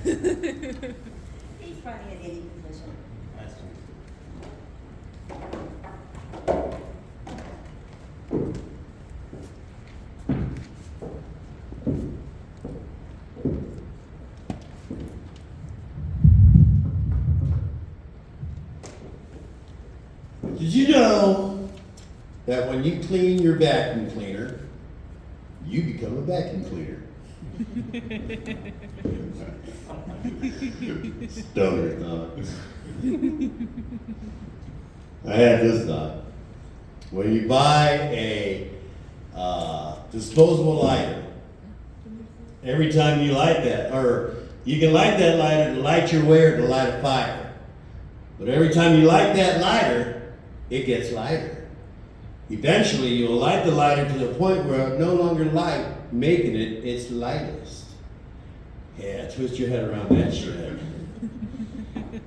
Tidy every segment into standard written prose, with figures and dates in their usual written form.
He's running in any position. Did you know that when you clean your vacuum cleaner, you become a vacuum cleaner? Stoner thought. I had this thought. When you buy a disposable lighter, every time you light that, or you can light that lighter to light your way or to light a fire. But every time you light that lighter, it gets lighter. Eventually, you'll light the lighter to the point where it no longer light, making it its lightest. Yeah, twist your head around that shit.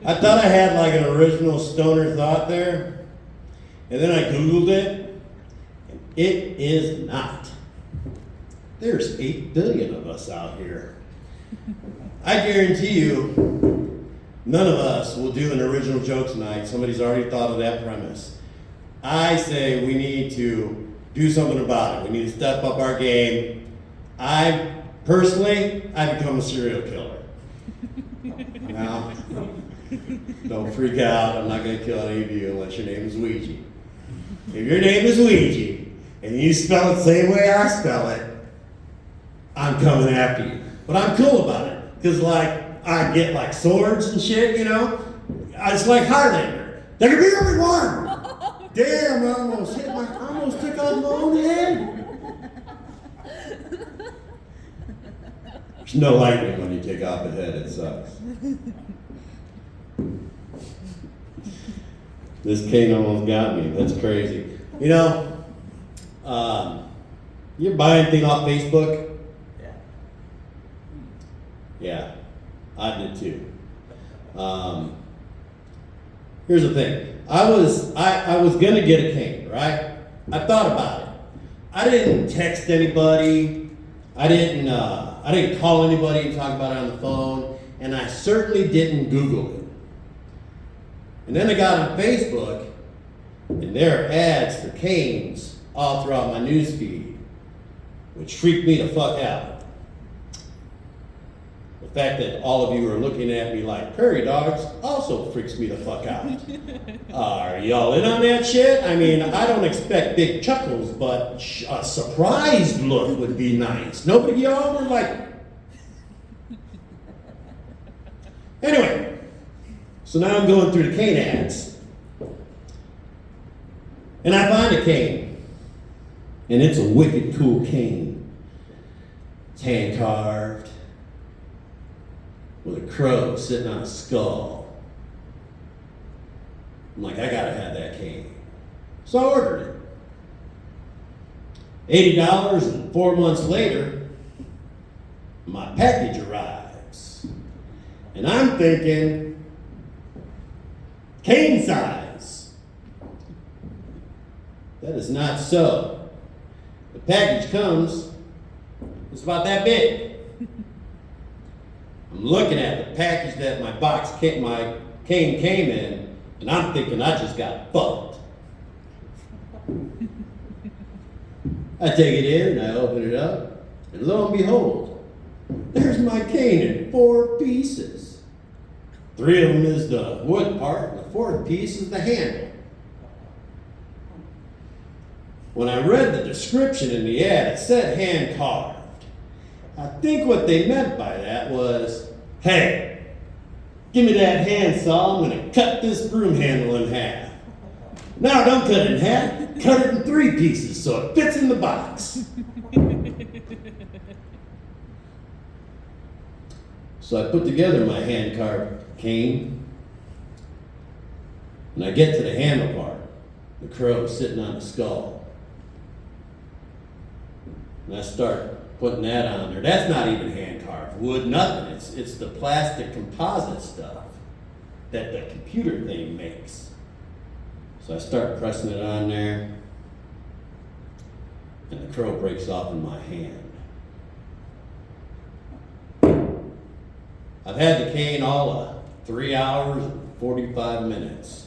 I thought I had like an original stoner thought there, and then I Googled it, and it is not. There's 8 billion of us out here. I guarantee you, none of us will do an original joke tonight. Somebody's already thought of that premise. I say we need to do something about it. We need to step up our game. I become a serial killer. Now, don't freak out. I'm not going to kill any of you unless your name is Ouija. If your name is Ouija and you spell it the same way I spell it, I'm coming after you. But I'm cool about it because, like, I get like swords and shit, you know. It's like Highlander. There can be every one. Damn, I almost took off my own head. There's no lightning when you take off a head, it sucks. This cane almost got me, that's crazy. You know, you buy anything off Facebook? Yeah, I did too. Here's the thing. I was gonna get a cane, right? I thought about it. I didn't text anybody. I didn't call anybody and talk about it on the phone, and I certainly didn't Google it. And then I got on Facebook, and there are ads for canes all throughout my news feed, which freaked me the fuck out. The fact that all of you are looking at me like prairie dogs also freaks me the fuck out. Are y'all in on that shit? I mean, I don't expect big chuckles, but a surprised look would be nice. Nobody of y'all were like... Anyway, so now I'm going through the cane ads. And I find a cane. And it's a wicked cool cane. It's hand carved, with a crow sitting on a skull. I'm like, I gotta have that cane. So I ordered it. $80, and 4 months later, my package arrives. And I'm thinking, cane size. That is not so. The package comes, it's about that big. I'm looking at the package that my cane came in, and I'm thinking I just got fucked. I take it in and I open it up, and lo and behold, there's my cane in 4 pieces. 3 of them is the wood part, and the 4th piece is the handle. When I read the description in the ad, it said hand carved. I think what they meant by that was, hey, give me that handsaw, I'm gonna cut this broom handle in half. No, don't cut it in half, cut it in 3 pieces so it fits in the box. So I put together my hand-carved cane, and I get to the handle part, the crow sitting on the skull. And I start putting that on there. That's not even hand carved wood, nothing. It's the plastic composite stuff that the computer thing makes. So I start pressing it on there, and the crow breaks off in my hand. I've had the cane all of 3 hours and 45 minutes.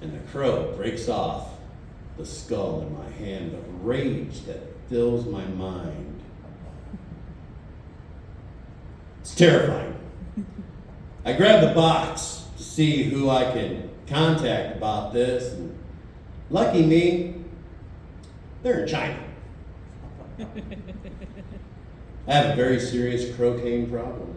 And the crow breaks off the skull in my hand, the rage that fills my mind. It's terrifying. I grab the box to see who I can contact about this, and lucky me, they're in China. I have a very serious crow cane problem.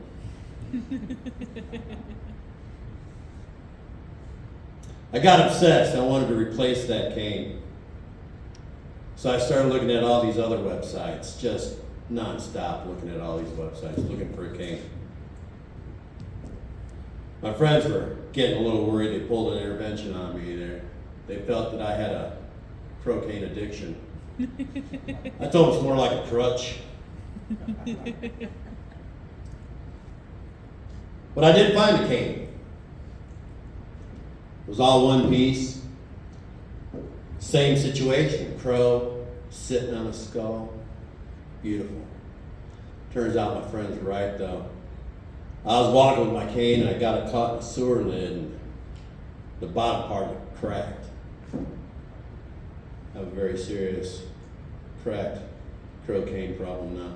I got obsessed. I wanted to replace that cane. So I started looking at all these other websites, just nonstop looking at all these websites, looking for a cane. My friends were getting a little worried. They pulled an intervention on me there. They felt that I had a crow cane addiction. I told them it's more like a crutch. But I did find a cane. It was all one piece. Same situation, crow sitting on a skull. Beautiful. Turns out my friend's right though. I was walking with my cane and I got caught in a sewer lid and the bottom part of it cracked. I have a very serious cracked crow cane problem now.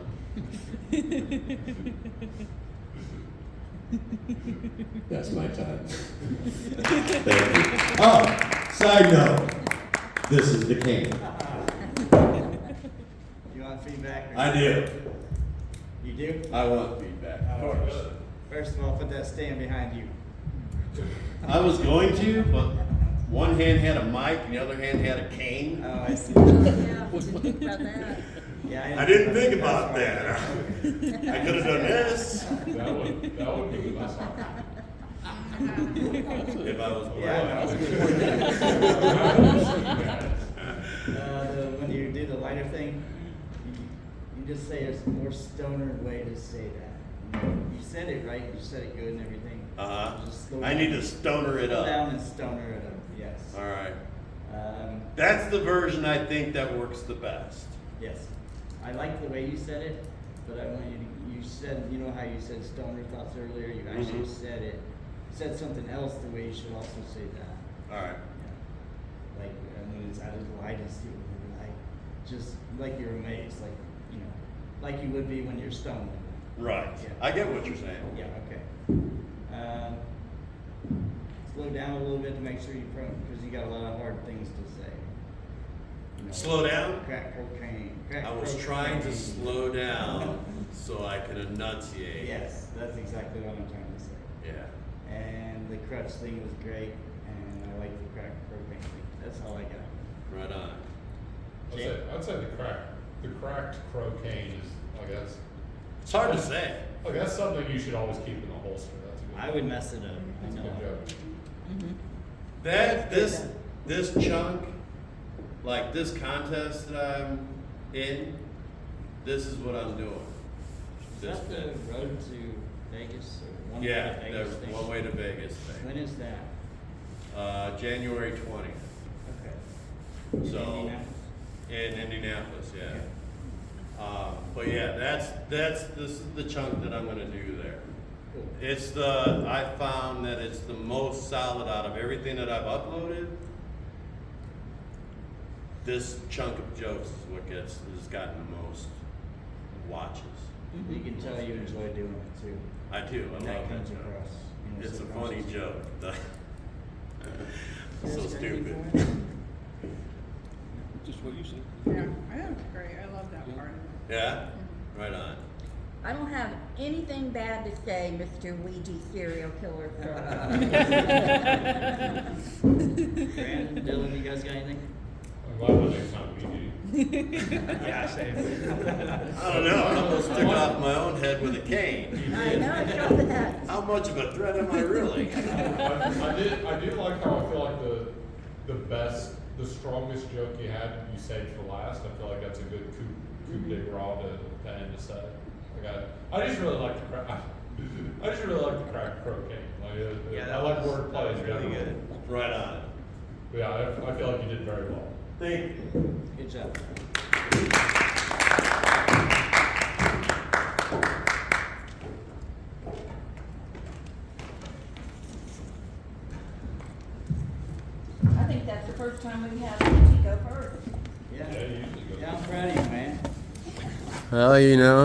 That's my time. Thank you. Oh, side note, this is the cane. You want feedback? I do. You do? I want feedback. Of course. First of all, put that stand behind you. I was going to, but one hand had a mic and the other hand had a cane. Oh, I see. Yeah, didn't think about that. Yeah, I didn't think about that. I could have done this That would be my song. if I was Yeah, black. when you do the lighter thing, you just say it's a more stoner way to say that. You said it right, you said it good and everything. Just slow I down. need to stoner it Slow down up. and stoner it up, yes. All right. Um, That's the version I think that works the best. Yes. I like the way you said it, but I want you said, you know how you said stoner thoughts earlier? You actually said something else the way you should also say that. All right. Yeah. Like when it's at its lightest, like just like you're amazed, like you know, like you would be when you're stoned. Right. Yeah. I get what you're saying. Yeah. Okay. Slow down a little bit to make sure you because you got a lot of hard things to say. You know, Slow down? Crack cocaine. Crack I was cocaine. trying to slow down so I could enunciate. Yes, that's exactly what I'm trying to say. Yeah. And the crutch thing was great, and I like the crack cocaine thing. That's all I got. Right on. I'd say the cracked crow cane is, I guess. It's hard to say. Like that's something you should always keep in the holster. That's a good. I would mess it up. I That's a know. good joke. This chunk, like this contest that I'm in, this is what I'm doing. Is that the road to Vegas or one way Yeah, to Vegas the thing? one way to Vegas When thing. is that? January 20th. Okay. So Indianapolis? in Indianapolis, yeah. Okay. But yeah, this is the chunk that I'm gonna do there. Cool. I found that it's the most solid out of everything that I've uploaded. This chunk of jokes is what has gotten the most watches. You can tell you enjoy doing it too. I do, I When love that that comes joke. across. You know, It's a funny subconsciously. joke. So Yes, stupid. Just what you said. Yeah, I think it's great. I love that part of it. Yeah? Right on. I don't have anything bad to say, Mr. Ouija serial killer. Brandon, Dylan, you guys got anything? I'm glad the next time we do. Yeah, same. I don't know, I almost took off my own head with a cane. I know, I saw that. How much of a threat am I really? I do like how I feel like the strongest joke you had, you saved for last. I feel like that's a good coup de grace to end to say. Like I just really like the crack. I just really like the crack croquet. I like wordplay. That was really good. Right on. But yeah, I feel like you did very well. Thank you. Good job. that's the first time we had Luigi go first. Yeah. Yeah, you usually go. Yeah, I'm proud of you, man. Well, you know.